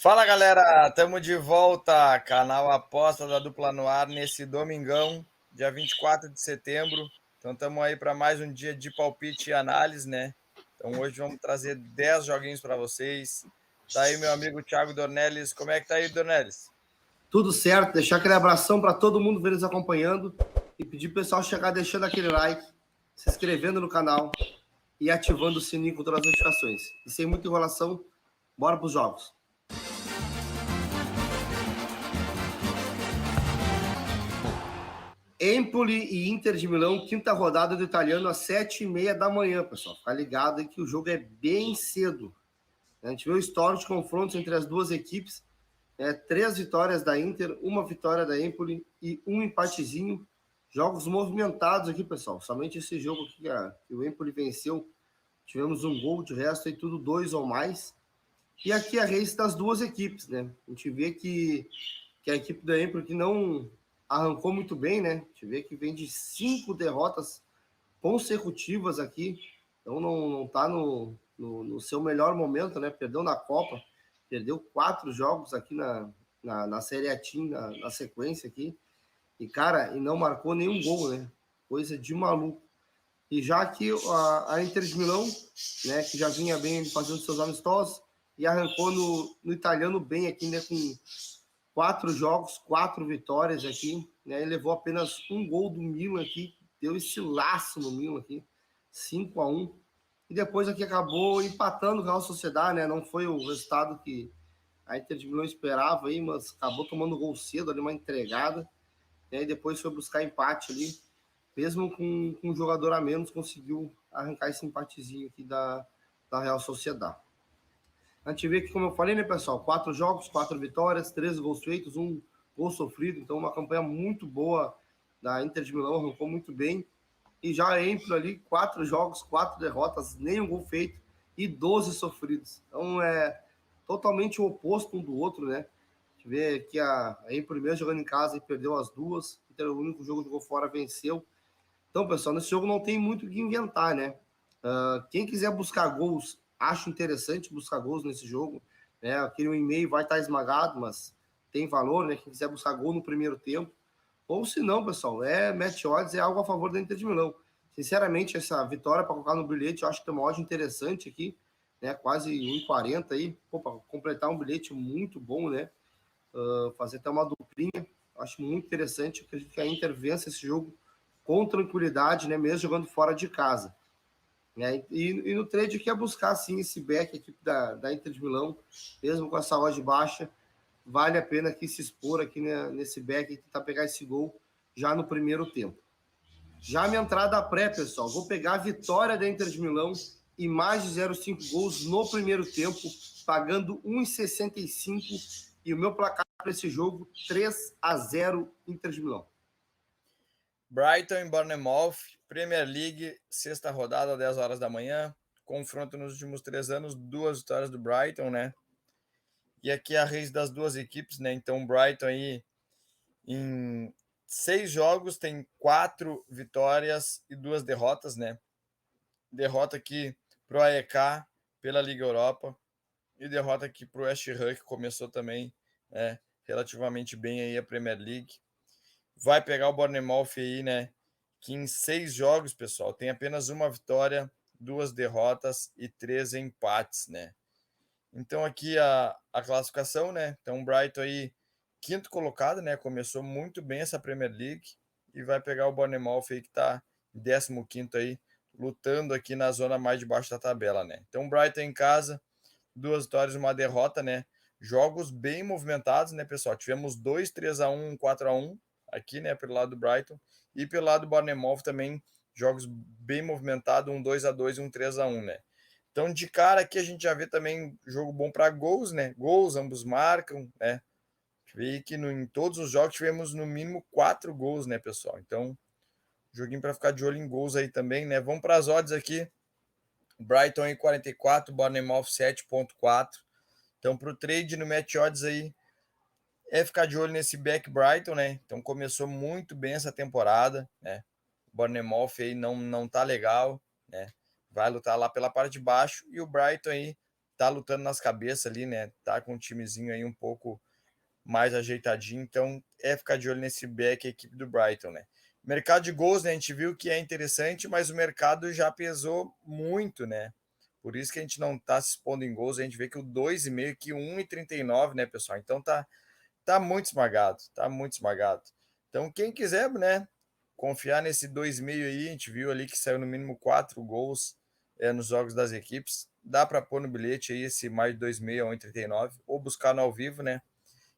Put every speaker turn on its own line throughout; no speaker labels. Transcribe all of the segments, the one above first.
Fala galera, estamos de volta, canal Aposta da Dupla no ar nesse domingão, dia 24 de setembro. Então estamos aí para mais um dia de palpite e análise, né? Então hoje vamos trazer 10 joguinhos para vocês. Tá aí meu amigo Thiago Dornelles, como é que tá aí, Dornelles?
Tudo certo, deixar aquele abração para todo mundo ver nos acompanhando e pedir pro pessoal chegar deixando aquele like, se inscrevendo no canal e ativando o sininho com todas as notificações. E sem muita enrolação, bora pros jogos. Empoli e Inter de Milão, quinta rodada do italiano às 7h30 da manhã, pessoal. Fica ligado aí que o jogo é bem cedo. A gente vê o histórico de confrontos entre as duas equipes. 3 vitórias da Inter, 1 vitória da Empoli e 1 empatezinho. Jogos movimentados aqui, pessoal. Somente esse jogo aqui que o Empoli venceu, tivemos um gol, de resto aí tudo 2 ou mais. E aqui a race das duas equipes, né? A gente vê que a equipe da Empoli que não arrancou muito bem, né? A gente vê que vem de 5 derrotas consecutivas aqui. Então não tá no seu melhor momento, né? Perdeu na Copa, perdeu 4 jogos aqui na Série A Team, na sequência aqui. E, cara, e não marcou nenhum gol, né? Coisa de maluco. E já aqui a Inter de Milão, né, que já vinha bem fazendo seus amistosos, e arrancou no italiano bem aqui, né, com 4 jogos, 4 vitórias aqui, né, e levou apenas um gol do Milan aqui, deu esse laço no Milan aqui, 5-1. E depois aqui acabou empatando o Real Sociedad, né, não foi o resultado que a Inter de Milão esperava aí, mas acabou tomando gol cedo ali, uma entregada, né, e depois foi buscar empate ali, mesmo com um jogador a menos, conseguiu arrancar esse empatezinho aqui da Real Sociedad. A gente vê que, como eu falei, né, pessoal, 4 jogos, 4 vitórias, 13 gols feitos, 1 gol sofrido, então uma campanha muito boa da Inter de Milão, arrancou muito bem. E já entra ali 4 jogos, 4 derrotas, nenhum gol feito e 12 sofridos. Então é totalmente o oposto um do outro, né? A gente vê que a Empoli mesmo jogando em casa e perdeu as duas, então o único jogo que jogou fora venceu. Então, pessoal, nesse jogo não tem muito o que inventar, né? Quem quiser buscar gols, acho interessante buscar gols nesse jogo. Né? Aquele 1,5 vai estar esmagado, mas tem valor, né? Quem quiser buscar gol no primeiro tempo. Ou se não, pessoal, match odds é algo a favor da Inter de Milão. Sinceramente, essa vitória para colocar no bilhete, eu acho que tem uma odd interessante aqui, né? Quase 1,40 aí. Pô, para completar um bilhete muito bom, né? Fazer até uma duplinha. Acho muito interessante. Eu acredito que a Inter vença esse jogo com tranquilidade, né? Mesmo jogando fora de casa. Né? E no trade quer buscar, sim, esse back, a equipe da Inter de Milão, mesmo com essa odd baixa, vale a pena aqui se expor aqui, né, nesse back e tentar pegar esse gol já no primeiro tempo. Já a minha entrada pré, pessoal, vou pegar a vitória da Inter de Milão e mais de 0,5 gols no primeiro tempo, pagando 1,65 e o meu placar para esse jogo 3-0 Inter de Milão.
Brighton e Bournemouth, Premier League, sexta rodada, 10 horas da manhã. Confronto nos últimos 3 anos, 2 vitórias do Brighton, né? E aqui a race das duas equipes, né? Então o Brighton aí em 6 jogos tem 4 vitórias e 2 derrotas, né? Derrota aqui pro AEK pela Liga Europa e derrota aqui pro West Ham, que começou também, né, relativamente bem aí a Premier League. Vai pegar o Bournemouth aí, né? Que em 6 jogos, pessoal, tem apenas uma vitória, 2 derrotas e 3 empates, né? Então aqui a classificação, né? Então o Brighton aí, quinto colocado, né? Começou muito bem essa Premier League e vai pegar o Bournemouth aí que tá em 15º aí, lutando aqui na zona mais de baixo da tabela, né? Então o Brighton em casa, 2 vitórias e uma derrota, né? Jogos bem movimentados, né, pessoal? Tivemos 2 3-1, 4-1 aqui, né, pelo lado do Brighton e pelo lado do Bournemouth também, jogos bem movimentados, um 2-2 e um 3-1, né? Então, de cara aqui a gente já vê também jogo bom para gols, né? Gols, ambos marcam, né? Vê que em todos os jogos tivemos no mínimo 4 gols, né, pessoal? Então, joguinho para ficar de olho em gols aí também, né? Vamos para as odds aqui. Brighton em 44, Bournemouth 7,4. Então, para o trade no match odds aí, é ficar de olho nesse back Brighton, né? Então, começou muito bem essa temporada, né? O Bournemouth aí não tá legal, né? Vai lutar lá pela parte de baixo e o Brighton aí tá lutando nas cabeças ali, né? Tá com um timezinho aí um pouco mais ajeitadinho, então é ficar de olho nesse back, a equipe do Brighton, né? Mercado de gols, né? A gente viu que é interessante, mas o mercado já pesou muito, né? Por isso que a gente não tá se expondo em gols, a gente vê que o 2,5, que 1,39, né, pessoal? Então tá muito esmagado, tá muito esmagado. Então quem quiser, né, confiar nesse 2,5 aí, a gente viu ali que saiu no mínimo 4 gols nos jogos das equipes, dá para pôr no bilhete aí esse mais de 2,5 a 1,39, ou buscar no ao vivo, né?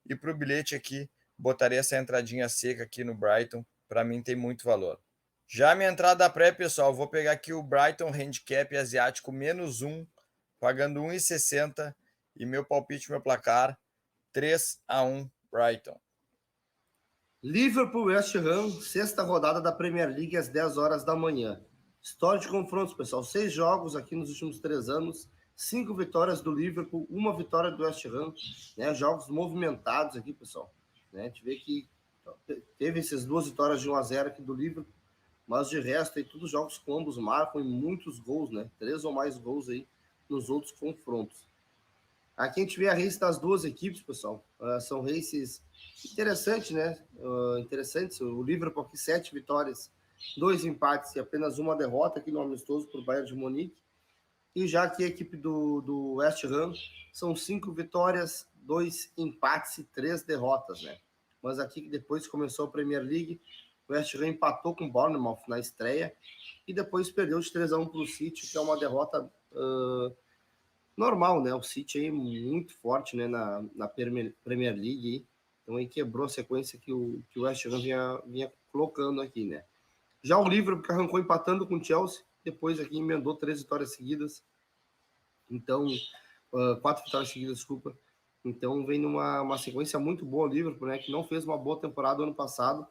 E para o bilhete aqui, botaria essa entradinha seca aqui no Brighton. Para mim tem muito valor. Já a minha entrada pré, pessoal, vou pegar aqui o Brighton Handicap Asiático -1, pagando 1,60. E meu palpite, meu placar, 3-1 Brighton.
Liverpool West Ham, sexta rodada da Premier League às 10 horas da manhã. História de confrontos, pessoal. 6 jogos aqui nos últimos 3 anos. 5 vitórias do Liverpool, 1 vitória do West Ham. Né? Jogos movimentados aqui, pessoal. Né? A gente vê que teve essas 2 vitórias de 1-0 aqui do Liverpool. Mas de resto, aí, todos jogos que ambos marcam e muitos gols, né? 3 ou mais gols aí nos outros confrontos. Aqui a gente vê a race das duas equipes, pessoal. São races interessantes, né? Interessantes. O Liverpool aqui 7 vitórias, 2 empates e apenas uma derrota aqui no amistoso para o Bayern de Munique. E já aqui a equipe do West Ham são 5 vitórias, 2 empates e 3 derrotas, né? Mas aqui depois começou a Premier League, o West Ham empatou com o Bournemouth na estreia e depois perdeu de 3-1 para o City, que é uma derrota normal, né? O City aí muito forte, né? Na Premier League. Então aí quebrou a sequência que o West Ham vinha colocando aqui, né? Já o Liverpool que arrancou empatando com o Chelsea, depois aqui emendou 3 vitórias seguidas. Então, 4 vitórias seguidas, desculpa. Então vem numa sequência muito boa o Liverpool, né? Que não fez uma boa temporada ano passado,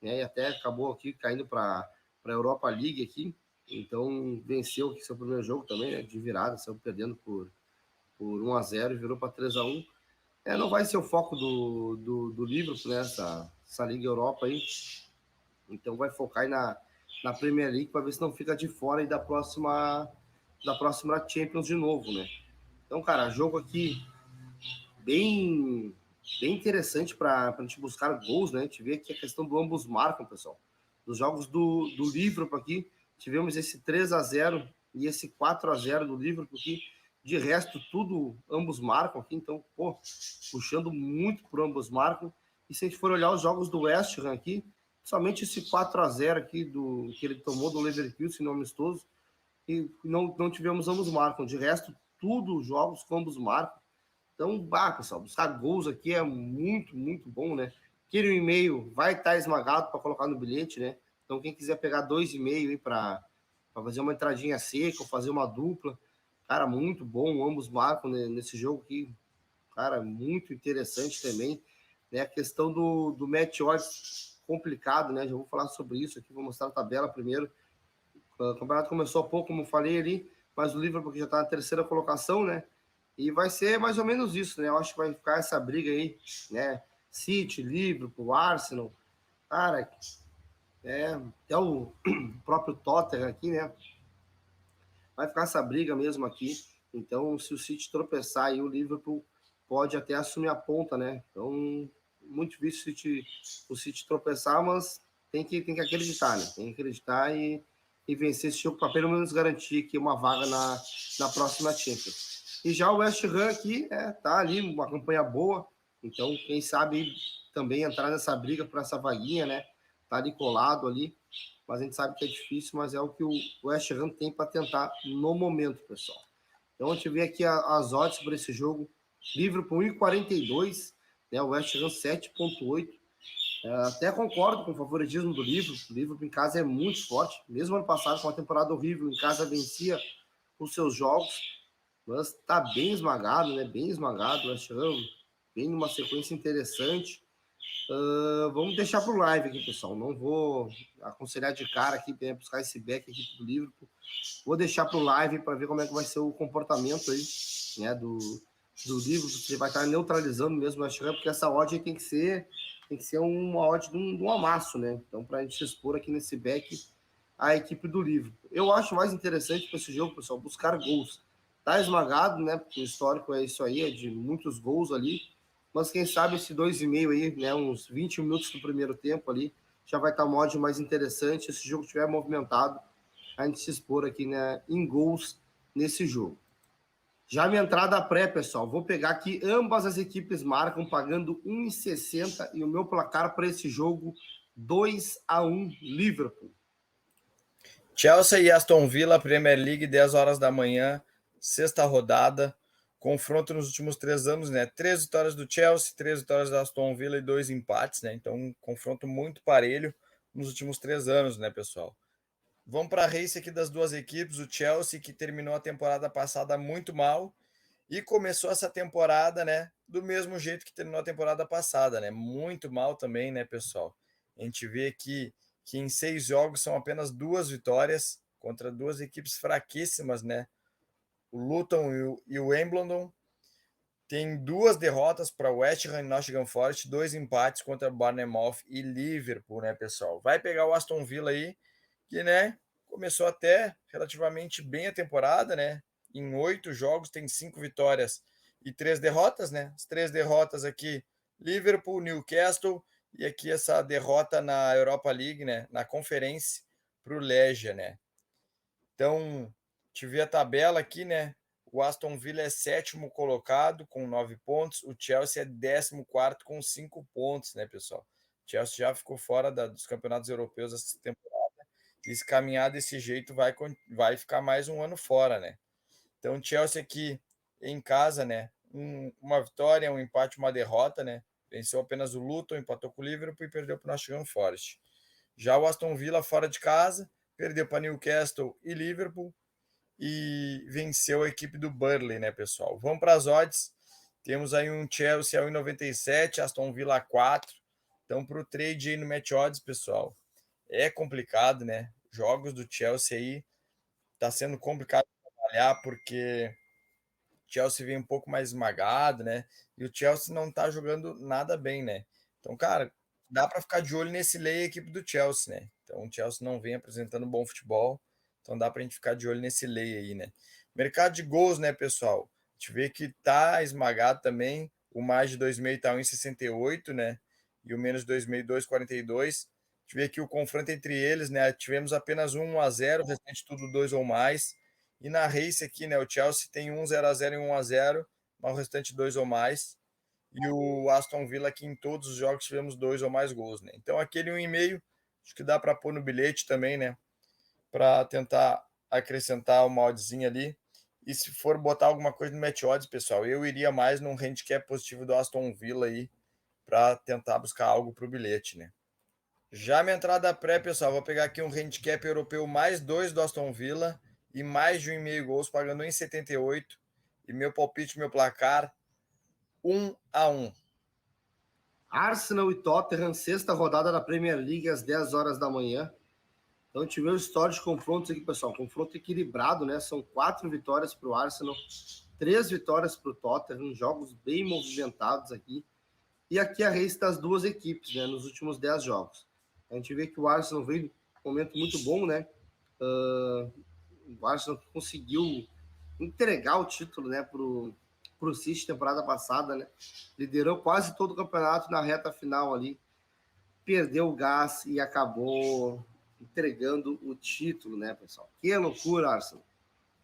né? E até acabou aqui caindo para a Europa League aqui. Então venceu aqui seu primeiro jogo também, né? De virada, saiu perdendo por 1-0 e virou para 3-1. Não vai ser o foco do Liverpool, né? Essa Liga Europa aí. Então vai focar aí na Premier League para ver se não fica de fora aí da próxima Champions de novo, né? Então, cara, jogo aqui bem interessante para a gente buscar gols, né? A gente vê que a questão do ambos marcam, pessoal. Dos jogos do Liverpool aqui, tivemos esse 3-0 e esse 4-0 do Liverpool aqui. De resto, tudo ambos marcam aqui, então, pô, puxando muito por ambos marcam. E se a gente for olhar os jogos do West Ham aqui, somente esse 4-0 aqui que ele tomou do Leverkusen no amistoso, e não tivemos ambos marcam. De resto, tudo jogos com ambos marcam. Então, pessoal, buscar gols aqui é muito, muito bom, né? Aquele 1,5 vai estar esmagado para colocar no bilhete, né? Então, quem quiser pegar 2,5 aí para fazer uma entradinha seca ou fazer uma dupla, cara, muito bom. Ambos marcam, né, nesse jogo aqui. Cara, muito interessante também. Né? A questão do match odds complicado, né? Já vou falar sobre isso aqui, vou mostrar a tabela primeiro. O campeonato começou há pouco, como eu falei ali, mas o Liverpool já está na terceira colocação, né? E vai ser mais ou menos isso, né? Eu acho que vai ficar essa briga aí, né? City, Liverpool, Arsenal. Cara, até o próprio Tottenham aqui, né? Vai ficar essa briga mesmo aqui. Então, se o City tropeçar aí, o Liverpool pode até assumir a ponta, né? Então, muito difícil o City tropeçar, mas tem que acreditar, né? Tem que acreditar e vencer esse jogo para pelo menos garantir aqui uma vaga na próxima Champions. E já o West Ham aqui tá ali, uma campanha boa. Então, quem sabe também entrar nessa briga por essa vaguinha, né? Tá ali colado ali. Mas a gente sabe que é difícil, mas é o que o West Ham tem para tentar no momento, pessoal. Então, a gente vê aqui as odds para esse jogo. Liverpool 1,42, né? O West Ham 7,8. Até concordo com o favoritismo do Liverpool. O Liverpool em casa é muito forte. Mesmo ano passado, com uma temporada horrível, em casa vencia os seus jogos. Mas está bem esmagado, né? Bem esmagado. O West Ham vem numa sequência interessante. Vamos deixar para o live aqui, pessoal. Não vou aconselhar de cara aqui para buscar esse back aqui do Liverpool. Vou deixar para o live para ver como é que vai ser o comportamento aí, né, do Liverpool. Você vai estar neutralizando mesmo o West Ham, porque essa odd tem que ser uma odd de um amasso, né? Então, para a gente se expor aqui nesse back a equipe do Liverpool. Eu acho mais interessante para esse jogo, pessoal, buscar gols. Tá esmagado, né? Porque o histórico é isso aí, é de muitos gols ali. Mas quem sabe esse 2,5 aí, né? Uns 20 minutos do primeiro tempo ali, já vai estar um ódio mais interessante. Se esse jogo estiver movimentado, a gente se expor aqui, né, em gols nesse jogo. Já minha entrada pré, pessoal, vou pegar aqui, ambas as equipes marcam pagando 1,60 e o meu placar para esse jogo 2-1 Liverpool.
Chelsea e Aston Villa, Premier League, 10 horas da manhã, sexta rodada. Confronto nos últimos 3 anos, né? 3 vitórias do Chelsea, 3 vitórias da Aston Villa e 2 empates, né? Então, um confronto muito parelho nos últimos 3 anos, né, pessoal? Vamos para a race aqui das duas equipes. O Chelsea, que terminou a temporada passada muito mal e começou essa temporada, né, do mesmo jeito que terminou a temporada passada, né? Muito mal também, né, pessoal? A gente vê que em 6 jogos são apenas 2 vitórias contra 2 equipes fraquíssimas, né? O Luton e o Wimbledon. Tem 2 derrotas para o West Ham e Nottingham Forest, 2 empates contra Bournemouth e Liverpool, né, pessoal? Vai pegar o Aston Villa aí, que, né, começou até relativamente bem a temporada, né? Em 8 jogos tem 5 vitórias e 3 derrotas, né? As 3 derrotas aqui, Liverpool, Newcastle e aqui essa derrota na Europa League, né? Na conferência para o Legia, né? Então, tive a tabela aqui, né? O Aston Villa é 7º colocado com 9 pontos, o Chelsea é 14º com 5 pontos, né, pessoal? O Chelsea já ficou fora dos campeonatos europeus essa temporada. E se caminhar desse jeito, vai ficar mais um ano fora, né? Então, o Chelsea aqui em casa, né? Uma vitória, um empate, uma derrota, né? Venceu apenas o Luton, empatou com o Liverpool e perdeu para o Nottingham Forest. Já o Aston Villa fora de casa, perdeu para Newcastle e Liverpool e venceu a equipe do Burnley, né, pessoal? Vamos para as odds. Temos aí um Chelsea a 1,97, Aston Villa a 4. Então, para o trade aí no Match Odds, pessoal, é complicado, né? Jogos do Chelsea aí tá sendo complicado trabalhar porque o Chelsea vem um pouco mais esmagado, né? E o Chelsea não tá jogando nada bem, né? Então, cara, dá para ficar de olho nesse lei equipe do Chelsea, né? Então, o Chelsea não vem apresentando bom futebol, então dá para a gente ficar de olho nesse lei aí, né? Mercado de gols, né, pessoal? A gente vê que tá esmagado também. O mais de 2,5 tá 1,68, né? E o menos 2,5, 2,42. A gente vê que o confronto entre eles, né? Tivemos apenas 1-0, o restante tudo 2 ou mais. E na race aqui, né, o Chelsea tem 0-0 e 1-0, mas o restante 2 ou mais. E o Aston Villa aqui em todos os jogos tivemos 2 ou mais gols, né? Então aquele 1,5, acho que dá para pôr no bilhete também, né? Para tentar acrescentar uma oddzinha ali. E se for botar alguma coisa no match odds, pessoal, eu iria mais num handicap positivo do Aston Villa aí para tentar buscar algo para o bilhete, né? Já minha entrada pré, pessoal, vou pegar aqui um handicap europeu mais 2 do Aston Villa e mais de 1,5 gols, pagando 1,78. E meu palpite, meu placar, 1-1.
Arsenal e Tottenham, sexta rodada da Premier League, às 10 horas da manhã. Então, a gente vê o histórico de confrontos aqui, pessoal. Confronto equilibrado, né? São 4 vitórias para o Arsenal, 3 vitórias para o Tottenham, jogos bem movimentados aqui. E aqui a race das duas equipes, né? Nos últimos 10 jogos. A gente vê que o Arsenal veio um momento muito bom, né? O Arsenal conseguiu entregar o título, né, pro City temporada passada, né? Liderou quase todo o campeonato na reta final ali, perdeu o gás e acabou entregando o título, né, pessoal? Que loucura, Arsenal.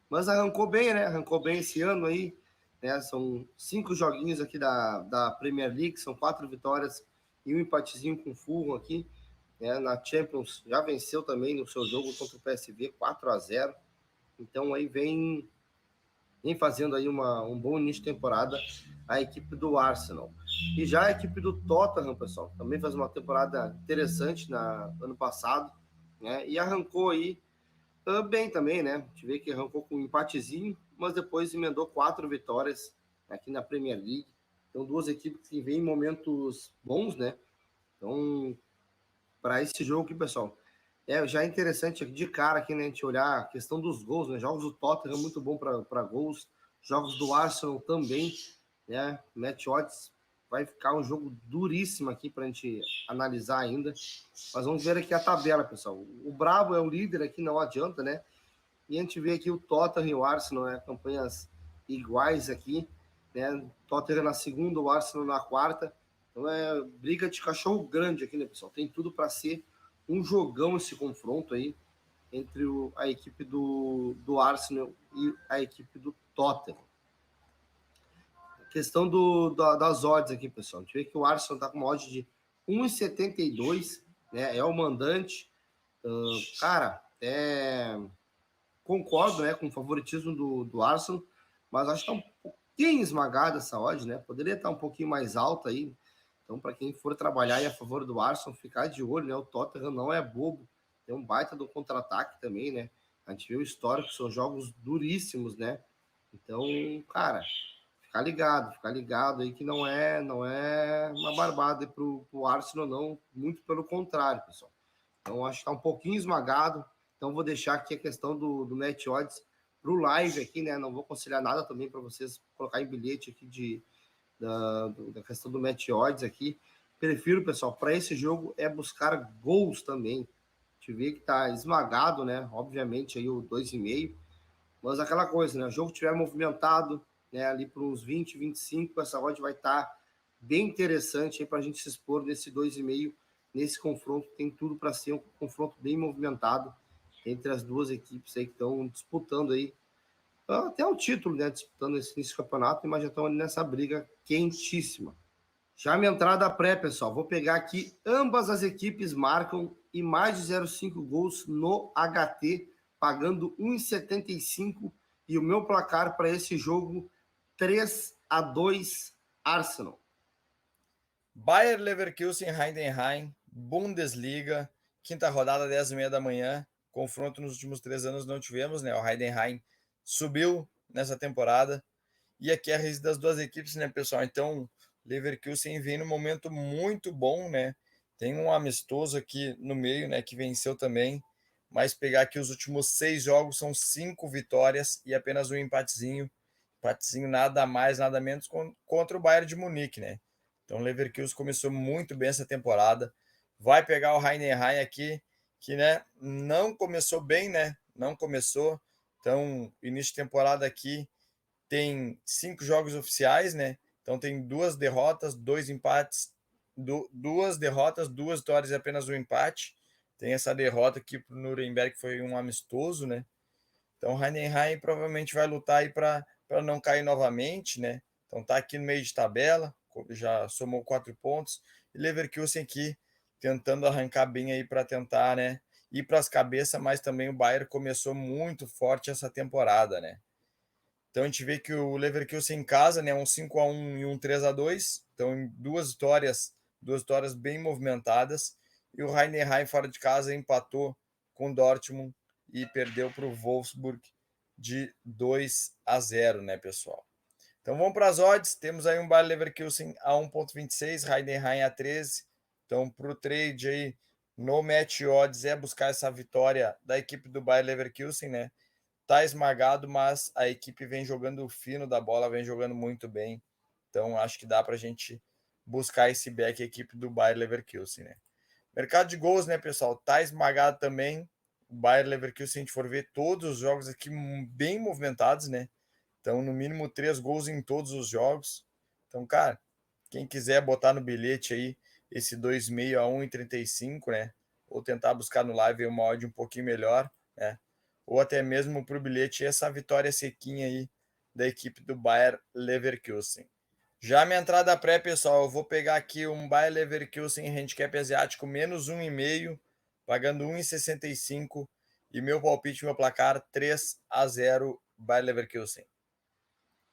Mas arrancou bem, né? Arrancou bem esse ano aí, né? São 5 joguinhos aqui da Premier League, são 4 vitórias e um empatezinho com o Fulham aqui, né? Na Champions já venceu também no seu jogo contra o PSV 4-0. Então aí vem fazendo aí um bom início de temporada a equipe do Arsenal. E já a equipe do Tottenham, pessoal, também faz uma temporada interessante ano passado, né? E arrancou aí bem também, né? A gente vê que arrancou com um empatezinho, mas depois emendou 4 vitórias aqui na Premier League. Então, 2 equipes que vêm em momentos bons, né? Então, para esse jogo aqui, pessoal, já é interessante de cara aqui, né, a gente olhar a questão dos gols, né? Jogos do Tottenham muito bom para gols, jogos do Arsenal também, né? Match odds vai ficar um jogo duríssimo aqui para a gente analisar ainda. Mas vamos ver aqui a tabela, pessoal. O Bravo é o líder aqui, não adianta, né? E a gente vê aqui o Tottenham e o Arsenal, né? Campanhas iguais aqui, né? Tottenham na segunda, o Arsenal na quarta. Então é briga de cachorro grande aqui, né, pessoal? Tem tudo para ser um jogão esse confronto aí entre a equipe do Arsenal e a equipe do Tottenham. Questão das odds aqui, pessoal. A gente vê que o Arsenal está com uma odd de 1,72, né? É o mandante. Cara, concordo, né, com o favoritismo do Arsenal, mas acho que está um pouquinho esmagada essa odd, né? Poderia estar um pouquinho mais alta aí. Então, para quem for trabalhar aí a favor do Arsenal, ficar de olho, né? O Tottenham não é bobo. Tem um baita do contra-ataque também, né? A gente vê o histórico, são jogos duríssimos, né? Então, cara, ficar ligado aí que não é uma barbada pro Arsenal, não. Muito pelo contrário, pessoal. Então, acho que está um pouquinho esmagado. Então, vou deixar aqui a questão do Net Odds para o live aqui, né? Não vou aconselhar nada também para vocês colocar em bilhete aqui da questão do Net Odds aqui. Prefiro, pessoal, para esse jogo é buscar gols também. A gente vê que está esmagado, né? Obviamente, aí o 2,5. Mas aquela coisa, né? O jogo estiver movimentado, né? Ali para uns 20, 25, essa odd vai estar bem interessante para a gente se expor nesse 2,5. Nesse confronto, tem tudo para ser um confronto bem movimentado entre as duas equipes aí que estão disputando aí até o título, né? Disputando esse campeonato, mas já estão nessa briga quentíssima. Já minha entrada pré, pessoal, vou pegar aqui, ambas as equipes marcam e mais de 0,5 gols no HT, pagando 1,75 e o meu placar para esse jogo 3-2 Arsenal.
Bayer Leverkusen, Heidenheim, Bundesliga, quinta rodada, 10h30 da manhã. Confronto nos últimos 3 anos não tivemos, né? O Heidenheim subiu nessa temporada. E aqui é a raiz das duas equipes, né, pessoal? Então, Leverkusen vem num momento muito bom, né? Tem um amistoso aqui no meio, né, que venceu também. Mas pegar aqui os últimos 6 jogos, são 5 vitórias e apenas um empatezinho. Empatezinho nada mais, nada menos contra o Bayern de Munique, né? Então, o Leverkusen começou muito bem essa temporada. Vai pegar o Heidenheim aqui, que, né, não começou bem, né? Não começou. Então, início de temporada aqui tem 5 jogos oficiais, né? Então, tem 2 derrotas, 2 empates, 2 derrotas, 2 vitórias e apenas um empate. Tem essa derrota aqui para o Nuremberg, que foi um amistoso, né? Então, o Heidenheim provavelmente vai lutar aí para não cair novamente, né? Então, tá aqui no meio de tabela, já somou 4 pontos. E Leverkusen aqui tentando arrancar bem aí para tentar, né? Ir para as cabeças, mas também o Bayern começou muito forte essa temporada, né? Então, a gente vê que o Leverkusen em casa, né? Um 5-1 e um 3-2. Então, duas vitórias bem movimentadas. E o Heidenheim fora de casa empatou com o Dortmund e perdeu para o Wolfsburg de 2-0, né, pessoal? Então vamos para as odds. Temos aí um Bayer Leverkusen a 1,26, Heidenheim a 13. Então, para o trade aí no Match Odds é buscar essa vitória da equipe do Bayer Leverkusen, né? Tá esmagado, mas a equipe vem jogando fino da bola, vem jogando muito bem. Então, acho que dá para a gente buscar esse back, a equipe do Bayer Leverkusen, né? Mercado de gols, né, pessoal? Tá esmagado também. O Bayer Leverkusen, se a gente for ver todos os jogos aqui bem movimentados, né? Então, no mínimo 3 gols em todos os jogos. Então, cara, quem quiser botar no bilhete aí esse 2,5 a 1,35, né? Ou tentar buscar no live uma odd um pouquinho melhor, né? Ou até mesmo para o bilhete essa vitória sequinha aí da equipe do Bayer Leverkusen. Já minha entrada pré, pessoal, eu vou pegar aqui um Bayer Leverkusen handicap asiático menos 1,5, pagando 1,65 e meu palpite, meu placar 3-0 Bayer Leverkusen.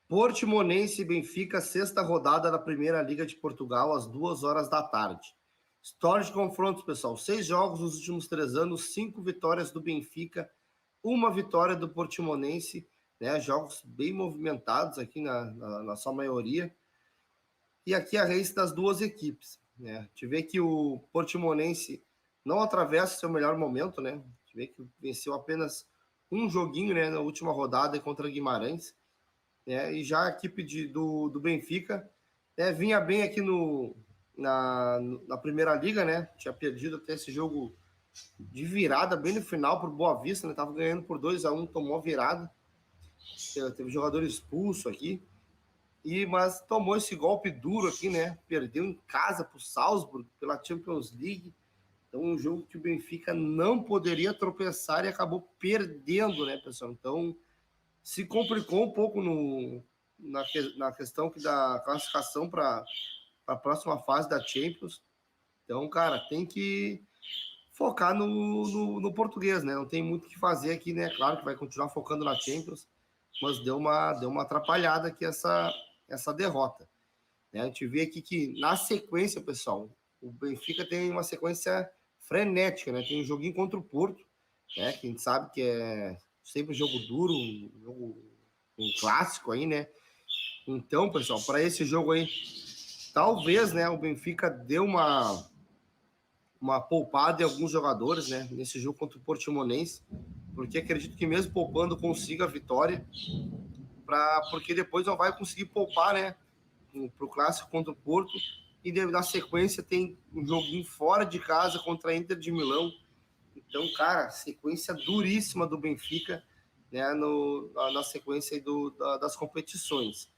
Portimonense e Benfica, sexta rodada da Primeira Liga de Portugal, às 2 horas da tarde. História de confrontos, pessoal. 6 jogos nos últimos 3 anos, 5 vitórias do Benfica, 1 vitória do Portimonense, né? Jogos bem movimentados aqui na sua maioria. E aqui a race das duas equipes, né? A gente vê que o Portimonense não atravessa seu melhor momento, né? A gente vê que venceu apenas um joguinho, né, na última rodada contra Guimarães. E já a equipe do Benfica, né, vinha bem aqui na Primeira Liga, né? Tinha perdido até esse jogo, de virada bem no final para o Boa Vista, né? Tava ganhando por 2-1, tomou a virada. Teve jogador expulso aqui. Mas tomou esse golpe duro aqui, né? Perdeu em casa para o Salzburg pela Champions League. Então, um jogo que o Benfica não poderia tropeçar e acabou perdendo, né, pessoal? Então, se complicou um pouco na questão da classificação para a próxima fase da Champions. Então, cara, tem que focar no português, né? Não tem muito o que fazer aqui, né? Claro que vai continuar focando na Champions, mas deu uma atrapalhada aqui essa derrota. Né? A gente vê aqui que, na sequência, pessoal, o Benfica tem uma sequência frenética, né? Tem um joguinho contra o Porto, né? Que a gente sabe que é sempre um jogo duro, um clássico aí, né? Então, pessoal, para esse jogo aí, talvez, né, o Benfica deu uma poupada em alguns jogadores, né, nesse jogo contra o Portimonense, porque acredito que mesmo poupando consiga a vitória, porque depois não vai conseguir poupar, né, para o clássico contra o Porto, e na sequência tem um joguinho fora de casa contra a Inter de Milão. Então, cara, sequência duríssima do Benfica, né, na sequência das competições.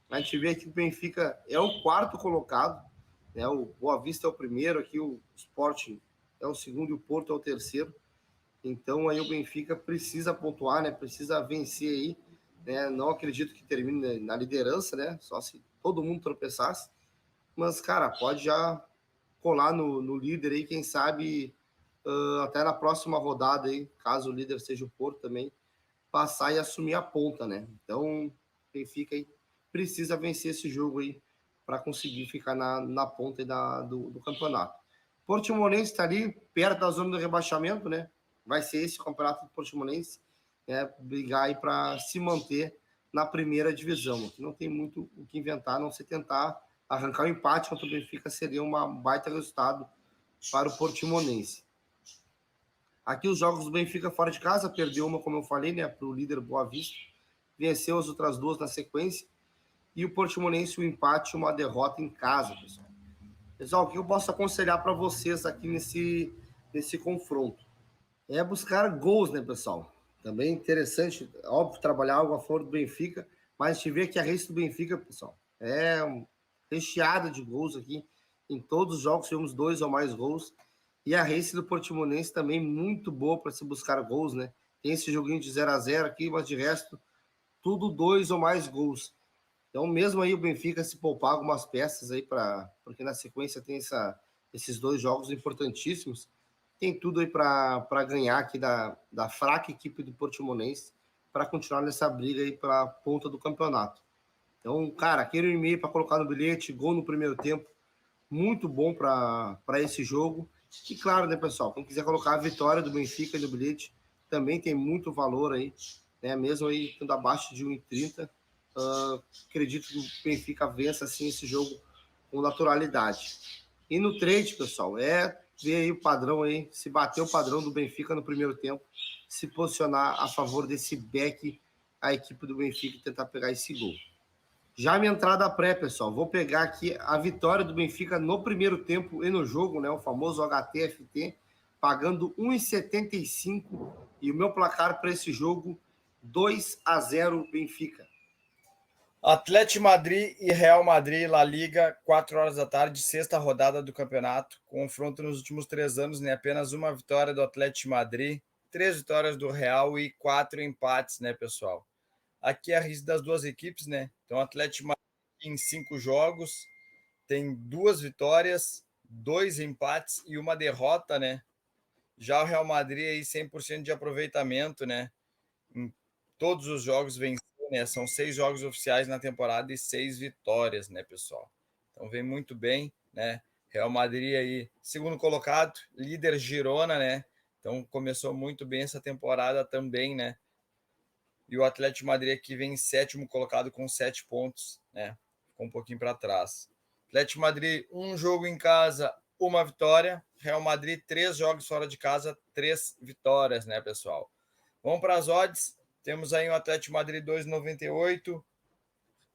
A gente vê aqui que o Benfica é o quarto colocado, né, o Boa Vista é o primeiro, aqui o Sport é o segundo e o Porto é o terceiro. Então, aí o Benfica precisa pontuar, né, precisa vencer aí. Né, não acredito que termine na liderança, né, só se todo mundo tropeçasse. Mas, cara, pode já colar no líder aí, quem sabe até na próxima rodada aí, caso o líder seja o Porto também, passar e assumir a ponta, né? Então, Benfica aí precisa vencer esse jogo aí para conseguir ficar na ponta do campeonato. Portimonense está ali perto da zona do rebaixamento, né? Vai ser esse o campeonato do Portimonense, né? Brigar aí para se manter na primeira divisão. Aqui não tem muito o que inventar, não se tentar arrancar o empate contra o Benfica seria uma baita resultado para o Portimonense. Aqui os jogos do Benfica fora de casa, perdeu uma, como eu falei, né, para o líder Boa Vista, venceu as outras duas na sequência, e o Portimonense o empate e uma derrota em casa, pessoal. Pessoal, o que eu posso aconselhar para vocês aqui nesse confronto? É buscar gols, né, pessoal? Também interessante, óbvio, trabalhar algo a favor do Benfica, mas a gente vê que a race do Benfica, pessoal, é recheada de gols aqui. Em todos os jogos tivemos 2 ou mais gols. E a race do Portimonense também muito boa para se buscar gols, né? Tem esse joguinho de 0-0 aqui, mas de resto, tudo 2 ou mais gols. Então, mesmo aí o Benfica se poupar algumas peças aí, porque na sequência tem esses 2 jogos importantíssimos, tem tudo aí para ganhar aqui da fraca equipe do Portimonense, para continuar nessa briga aí para a ponta do campeonato. Então, cara, aquele e-mail para colocar no bilhete, gol no primeiro tempo, muito bom para esse jogo. E claro, né, pessoal, quem quiser colocar a vitória do Benfica no bilhete, também tem muito valor aí, né? Mesmo aí estando abaixo de 1,30, acredito que o Benfica vença assim esse jogo com naturalidade. E no trade, pessoal, ver aí o padrão aí, se bater o padrão do Benfica no primeiro tempo, se posicionar a favor desse back, a equipe do Benfica e tentar pegar esse gol. Já minha entrada pré, pessoal, vou pegar aqui a vitória do Benfica no primeiro tempo e no jogo, né, o famoso HTFT, pagando 1,75 e o meu placar para esse jogo 2-0 Benfica.
Atlético Madrid e Real Madrid, La Liga, 4 horas da tarde, sexta rodada do campeonato. Confronto nos últimos 3 anos, né? Apenas uma vitória do Atlético Madrid, 3 vitórias do Real e 4 empates, né, pessoal? Aqui é a risca das duas equipes, né? Então, o Atlético Madrid em 5 jogos tem 2 vitórias, 2 empates e uma derrota, né? Já o Real Madrid aí 100% de aproveitamento, né? Em todos os jogos venceu, né? São 6 jogos oficiais na temporada e 6 vitórias, né, pessoal? Então vem muito bem, né? Real Madrid aí, segundo colocado, líder Girona, né? Então começou muito bem essa temporada também, né? E o Atlético Madrid aqui vem em 7º colocado com 7 pontos, né? Ficou um pouquinho para trás. Atlético Madrid, um jogo em casa, uma vitória. Real Madrid, 3 jogos fora de casa, 3 vitórias, né, pessoal? Vamos para as odds. Temos aí o Atlético Madrid 2,98,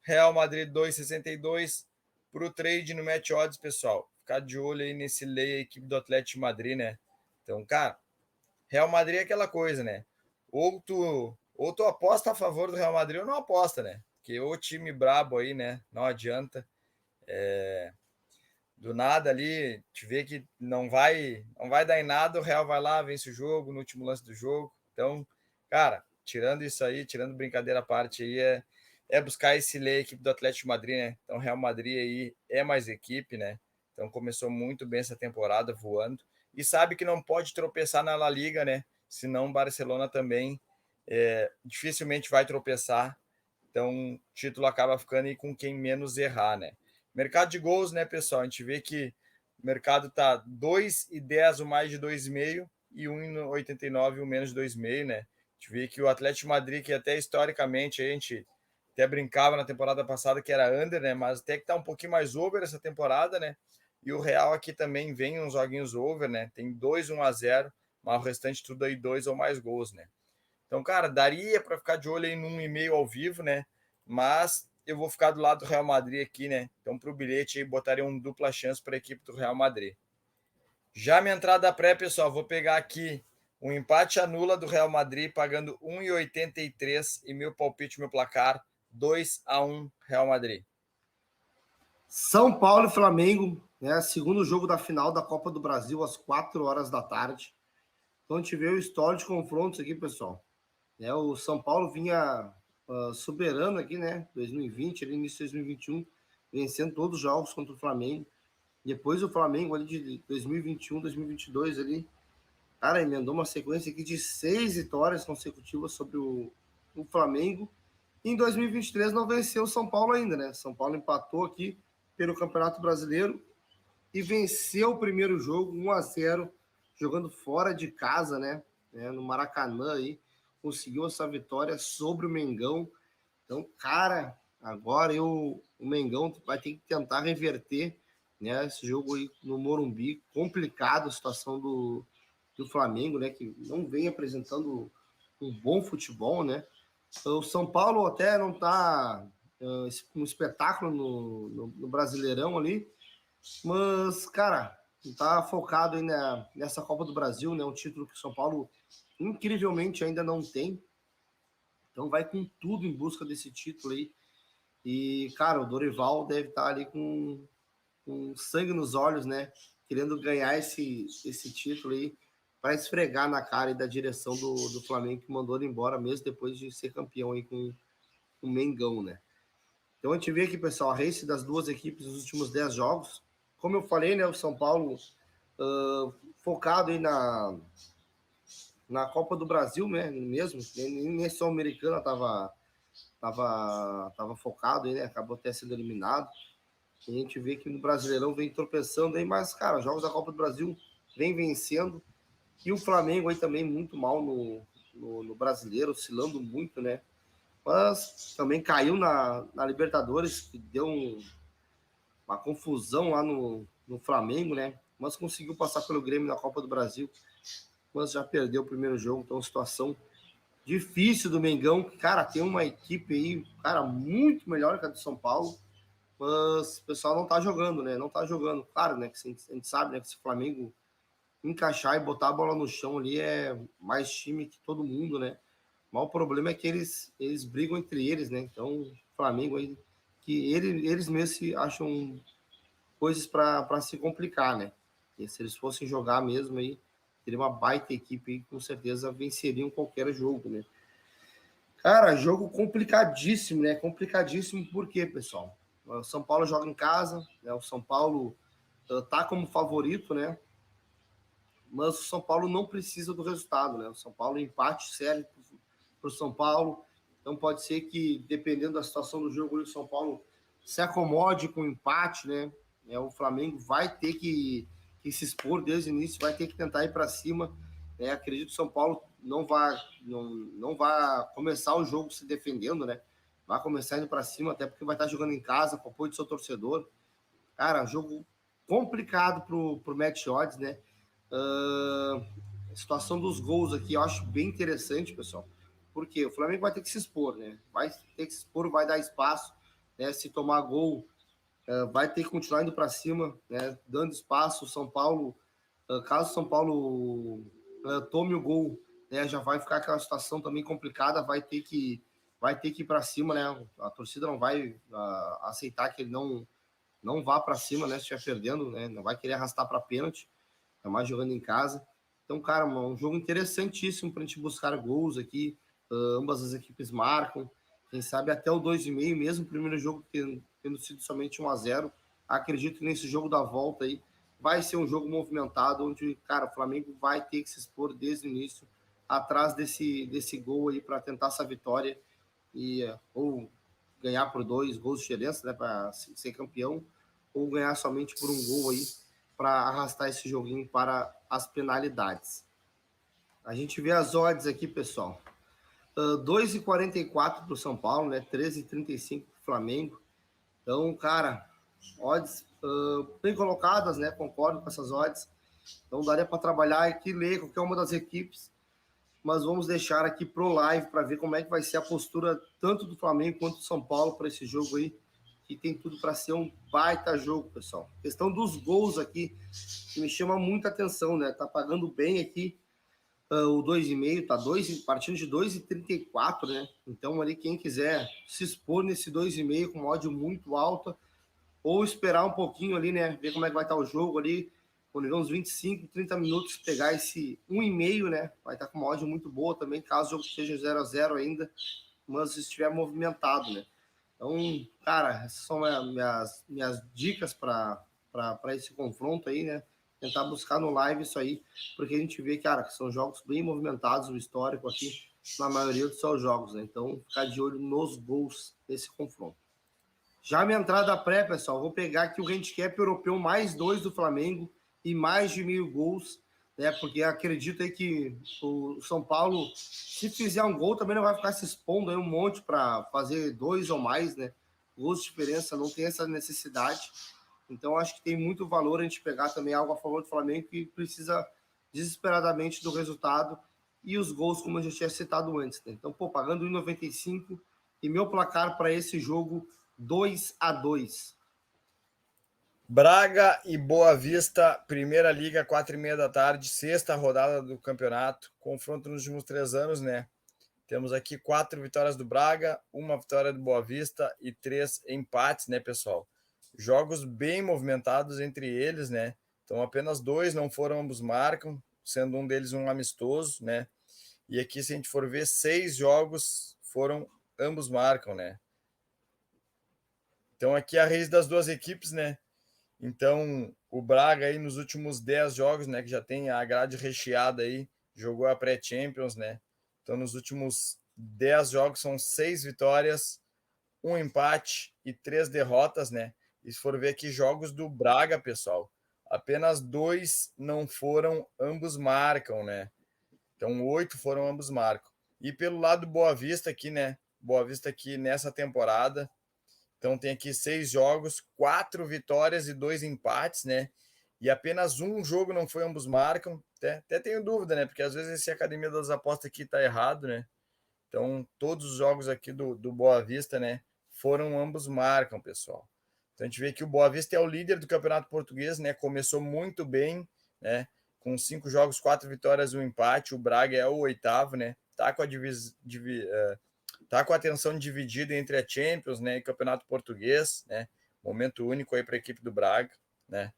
Real Madrid 2,62. Para o trade no Match Odds, pessoal, ficar de olho aí nesse lei, a equipe do Atlético Madrid, né? Então, cara, Real Madrid é aquela coisa, né? Ou tu aposta a favor do Real Madrid ou não aposta, né? Porque o time brabo aí, né? Não adianta. Do nada ali, te vê que não vai dar em nada, o Real vai lá, vence o jogo no último lance do jogo. Então, cara, tirando isso aí, tirando brincadeira à parte aí, é buscar esse lei equipe do Atlético de Madrid, né? Então, Real Madrid aí é mais equipe, né? Então, começou muito bem essa temporada voando e sabe que não pode tropeçar na La Liga, né? Senão o Barcelona também dificilmente vai tropeçar. Então, o título acaba ficando aí com quem menos errar, né? Mercado de gols, né, pessoal? A gente vê que o mercado tá 2,10 o mais de 2,5 e 1,89 o menos de 2,5, né? A gente vê que o Atlético de Madrid, que até historicamente a gente até brincava na temporada passada que era under, né? Mas até que tá um pouquinho mais over essa temporada, né? E o Real aqui também vem uns joguinhos over, né? Tem 2-1-0, mas o restante tudo aí 2 ou mais gols, né? Então, cara, daria para ficar de olho aí num e-mail ao vivo, né? Mas eu vou ficar do lado do Real Madrid aqui, né? Então, para o bilhete aí, botaria uma dupla chance para a equipe do Real Madrid. Já minha entrada pré, pessoal, vou pegar aqui um empate anula do Real Madrid, pagando 1,83 e meu palpite, meu placar, 2-1 Real Madrid.
São Paulo e Flamengo, né? Segundo jogo da final da Copa do Brasil, às 4 horas da tarde. Então, a gente vê o histórico de confrontos aqui, pessoal. O São Paulo vinha soberano aqui, né? 2020, ali, início de 2021, vencendo todos os jogos contra o Flamengo. Depois o Flamengo ali de 2021, 2022 ali, cara, emendou uma sequência aqui de 6 vitórias consecutivas sobre o Flamengo. E em 2023 não venceu o São Paulo ainda, né? São Paulo empatou aqui pelo Campeonato Brasileiro e venceu o primeiro jogo 1-0, jogando fora de casa, né? No Maracanã aí, conseguiu essa vitória sobre o Mengão. Então, cara, agora o Mengão vai ter que tentar reverter, né, esse jogo aí no Morumbi. Complicado a situação do Flamengo, né, que não vem apresentando um bom futebol, né. O São Paulo até não tá um espetáculo no Brasileirão ali, mas, cara, tá focado aí nessa Copa do Brasil, né, um título que o São Paulo incrivelmente ainda não tem. Então vai com tudo em busca desse título aí. E, cara, o Dorival deve estar ali com sangue nos olhos, né? Querendo ganhar esse título aí para esfregar na cara aí da direção do Flamengo, que mandou ele embora mesmo depois de ser campeão aí com o Mengão, né? Então a gente vê aqui, pessoal, a race das duas equipes nos últimos 10 jogos. Como eu falei, né? O São Paulo focado aí na Copa do Brasil, né? Mesmo, nem só americana tava focado aí, né? Acabou até sendo eliminado. A gente vê que no Brasileirão vem tropeçando aí, mas, cara, jogos da Copa do Brasil vem vencendo. E o Flamengo aí também muito mal no Brasileiro, oscilando muito, né? Mas também caiu na Libertadores, que deu uma confusão lá no Flamengo, né? Mas conseguiu passar pelo Grêmio na Copa do Brasil, mas já perdeu o primeiro jogo, então situação difícil do Mengão, que, cara, tem uma equipe aí, cara, muito melhor que a do São Paulo, mas o pessoal não tá jogando, né? Não tá jogando. Claro, né? Que a gente sabe, né? Que se o Flamengo encaixar e botar a bola no chão ali é mais time que todo mundo, né? Mas o problema é que eles brigam entre eles, né? Então, o Flamengo aí, que eles mesmos se acham coisas para se complicar, né? E se eles fossem jogar mesmo aí, teria uma baita equipe aí, com certeza venceriam qualquer jogo, né? Cara, jogo complicadíssimo, né? Complicadíssimo por quê, pessoal? O São Paulo joga em casa, né? O São Paulo tá como favorito, né? Mas o São Paulo não precisa do resultado, né? O São Paulo empate serve para o São Paulo. Então pode ser que, dependendo da situação do jogo, o São Paulo se acomode com o empate, né? O Flamengo vai ter que se expor desde o início, vai ter que tentar ir para cima. Acredito que o São Paulo não vai começar o jogo se defendendo, né? Vai começar indo para cima, até porque vai estar jogando em casa com o apoio do seu torcedor. Cara, jogo complicado pro Match Odds, né? A situação dos gols aqui eu acho bem interessante, pessoal. Porque o Flamengo vai ter que se expor, né? Vai ter que se expor, vai dar espaço, né? Se tomar gol, vai ter que continuar indo para cima, né? Dando espaço. O São Paulo Caso o São Paulo tome o gol, né, já vai ficar aquela situação também complicada, vai ter que ir para cima, né? A torcida não vai aceitar que ele não vá para cima, né? Se estiver perdendo, né? Não vai querer arrastar para pênalti, tá mais jogando em casa. Então, cara, um jogo interessantíssimo para a gente buscar gols aqui. Ambas as equipes marcam. Quem sabe até o 2,5, mesmo o primeiro jogo tendo sido somente 1-0. Acredito que nesse jogo da volta aí vai ser um jogo movimentado, onde, cara, o Flamengo vai ter que se expor desde o início atrás desse gol aí para tentar essa vitória e ou ganhar por 2 gols de diferença, né, para ser campeão, ou ganhar somente por um gol aí para arrastar esse joguinho para as penalidades. A gente vê as odds aqui, pessoal. 2,44 para o São Paulo, né? 13,35 para o Flamengo. Então, cara, odds bem colocadas, né? Concordo com essas odds. Então, daria para trabalhar aqui, ler qualquer uma das equipes, mas vamos deixar aqui pro live para ver como é que vai ser a postura tanto do Flamengo quanto do São Paulo para esse jogo aí, que tem tudo para ser um baita jogo, pessoal. A questão dos gols aqui, que me chama muita atenção, né? Tá pagando bem aqui o 2,5, tá partindo de 2,34, né? Então ali quem quiser se expor nesse 2,5 com ódio muito alta, ou esperar um pouquinho ali, né? Ver como é que vai estar o jogo ali, quando uns 25, 30 minutos, pegar esse 1,5, né? Vai estar com uma odd muito boa também, caso o jogo seja 0-0 ainda, mas estiver movimentado, né? Então, cara, essas são minhas dicas para esse confronto aí, né? Tentar buscar no live isso aí, porque a gente vê, cara, que são jogos bem movimentados, o histórico aqui, na maioria dos seus jogos, né? Então, ficar de olho nos gols desse confronto. Já minha entrada pré, pessoal, vou pegar aqui o handicap europeu mais 2 do Flamengo e mais de 1.000 gols, né? Porque acredito aí que o São Paulo, se fizer um gol, também não vai ficar se expondo aí um monte para fazer 2 ou mais, né? Gols de diferença, não tem essa necessidade. Então, acho que tem muito valor a gente pegar também algo a favor do Flamengo, que precisa desesperadamente do resultado e os gols, como eu já tinha citado antes, né? Então, pô, pagando 1,95 e meu placar para esse jogo 2-2.
Braga e Boa Vista, Primeira Liga, 4h30 da tarde, sexta rodada do campeonato. Confronto nos últimos 3 anos, né? Temos aqui 4 vitórias do Braga, 1 vitória do Boa Vista e 3 empates, né, pessoal? Jogos bem movimentados entre eles, né? Então apenas 2 não foram, ambos marcam, sendo um deles um amistoso, né? E aqui, se a gente for ver, 6 jogos foram, ambos marcam, né? Então aqui a raiz das duas equipes, né? Então, o Braga aí nos últimos 10 jogos, né, que já tem a grade recheada aí, jogou a pré-Champions, né? Então, nos últimos 10 jogos são 6 vitórias, 1 empate e 3 derrotas, né? E se for ver aqui jogos do Braga, pessoal, apenas 2 não foram, ambos marcam, né? Então, 8 foram, ambos marcam. E pelo lado do Boa Vista aqui, né? Boa Vista aqui nessa temporada, então tem aqui 6 jogos, 4 vitórias e 2 empates, né? E apenas um jogo não foi, ambos marcam. Até tenho dúvida, né? Porque às vezes esse Academia das Apostas aqui tá errado, né? Então todos os jogos aqui do Boa Vista, né? Foram, ambos marcam, pessoal. Então a gente vê que o Boa Vista é o líder do Campeonato Português, né? Começou muito bem, né? Com 5 jogos, 4 vitórias e 1 empate. O Braga é o 8º, né? Tá com tá com a atenção dividida entre a Champions, né, e Campeonato Português, né? Momento único aí para a equipe do Braga, né?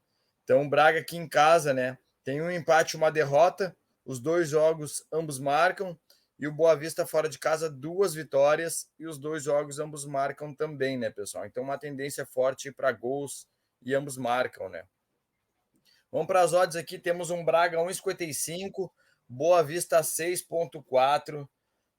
Então o Braga aqui em casa, né, tem um empate e uma derrota, os 2 jogos ambos marcam, e o Boa Vista fora de casa 2 vitórias e os 2 jogos ambos marcam também, né, pessoal? Então uma tendência forte para gols e ambos marcam, né? Vamos para as odds aqui, temos um Braga 1,55, Boa Vista 6,4.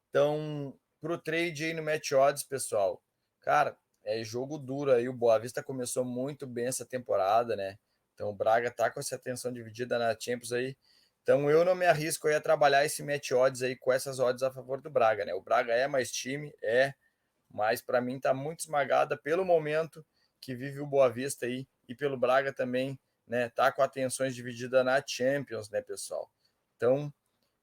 Então, pro trade aí no Match Odds, pessoal, cara, é jogo duro aí. O Boa Vista começou muito bem essa temporada, né? Então, o Braga tá com essa atenção dividida na Champions aí. Então, eu não me arrisco aí a trabalhar esse Match Odds aí com essas odds a favor do Braga, né? O Braga é mais time, mas para mim tá muito esmagada pelo momento que vive o Boa Vista aí e pelo Braga também, né? Tá com atenções divididas na Champions, né, pessoal? Então,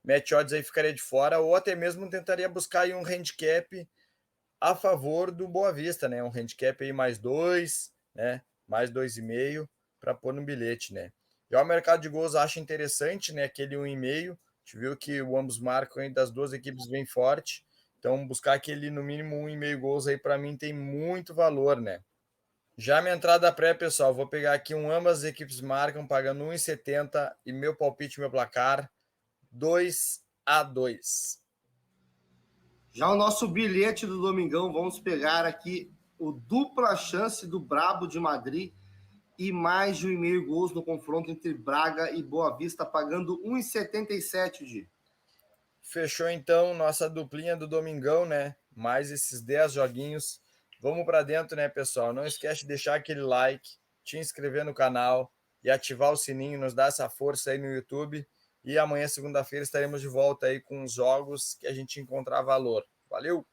match odds aí ficaria de fora, ou até mesmo tentaria buscar aí um handicap a favor do Boa Vista, né? Um handicap aí mais 2, né? Mais 2,5 para pôr no bilhete, né? Já o mercado de gols acha interessante, né? Aquele 1,5. A gente viu que o ambos marcam aí das duas equipes bem forte. Então, buscar aquele no mínimo 1,5 gols aí para mim tem muito valor, né? Já minha entrada pré, pessoal, vou pegar aqui ambas as equipes marcam pagando 1,70 e meu palpite, meu placar 2-2.
Já o nosso bilhete do Domingão, vamos pegar aqui o dupla chance do Brabo de Madrid e mais de 1,5 gols no confronto entre Braga e Boa Vista, pagando 1,77 de.
Fechou então nossa duplinha do Domingão, né? Mais esses 10 joguinhos. Vamos para dentro, né, pessoal? Não esquece de deixar aquele like, te inscrever no canal e ativar o sininho, nos dar essa força aí no YouTube. E amanhã, segunda-feira, estaremos de volta aí com os jogos que a gente encontrar valor. Valeu!